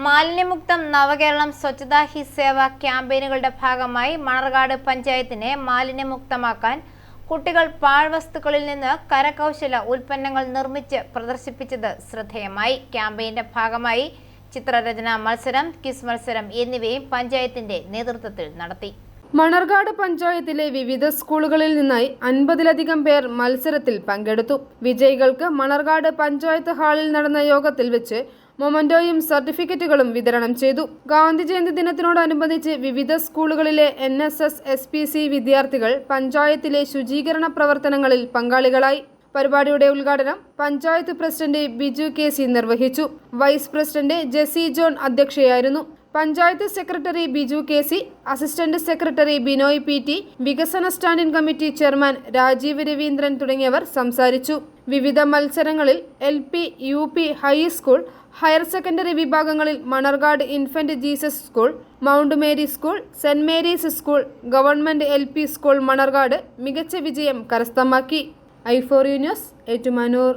മാലിന്യമുക്തം നവകേരളം സ്വച്ഛതാ ഹി സേവ ക്യാമ്പയിനുകളുടെ ഭാഗമായി മണർകാട് പഞ്ചായത്തിനെ മാലിന്യമുക്തമാക്കാൻ കുട്ടികൾ പാഴ്വസ്തുക്കളിൽ നിന്ന് കരകൗശല ഉൽപ്പന്നങ്ങൾ നിർമ്മിച്ച് പ്രദർശിപ്പിച്ചത് ശ്രദ്ധേയമായി. ക്യാമ്പയിന്റെ ഭാഗമായി ചിത്രരചന മത്സരം, ക്വിസ് മത്സരം എന്നിവയും പഞ്ചായത്തിന്റെ നേതൃത്വത്തിൽ നടത്തി. മണർകാട് പഞ്ചായത്തിലെ വിവിധ സ്കൂളുകളിൽ നിന്നായി 50-ലധികം പേർ മത്സരത്തിൽ പങ്കെടുത്തു. വിജയികൾക്ക് മണർകാട് പഞ്ചായത്ത് ഹാളിൽ നടന്ന യോഗത്തിൽ വെച്ച് മൊമന്റോയും സർട്ടിഫിക്കറ്റുകളും വിതരണം ചെയ്തു. ഗാന്ധി ജയന്തി ദിനത്തിനോടനുബന്ധിച്ച് വിവിധ സ്കൂളുകളിലെ NSS, SPC വിദ്യാർത്ഥികൾ പഞ്ചായത്തിലെ ശുചീകരണ പ്രവർത്തനങ്ങളിൽ പങ്കാളികളായി. പരിപാടിയുടെ ഉദ്ഘാടനം പഞ്ചായത്ത് പ്രസിഡന്റ് ബിജു KC നിർവഹിച്ചു. വൈസ് പ്രസിഡന്റ് ജെസി ജോൺ അധ്യക്ഷയായിരുന്നു. Panchayat secretary Biju KC, assistant secretary Binoy PT, വികസന standing committee chairman Rajeev Raveendran തുടങ്ങിയവർ സംസാരിച്ചു. വിവിധ മത്സരങ്ങളിൽ LP, UP, high school, higher secondary വിഭാഗങ്ങളിൽ Manarcad infant Jesus school, mount Mary school, Saint Mary's school, government LP school Manarcad മികച്ച വിജയം കരസ്ഥമാക്കി. i4U news, Ettumanoor.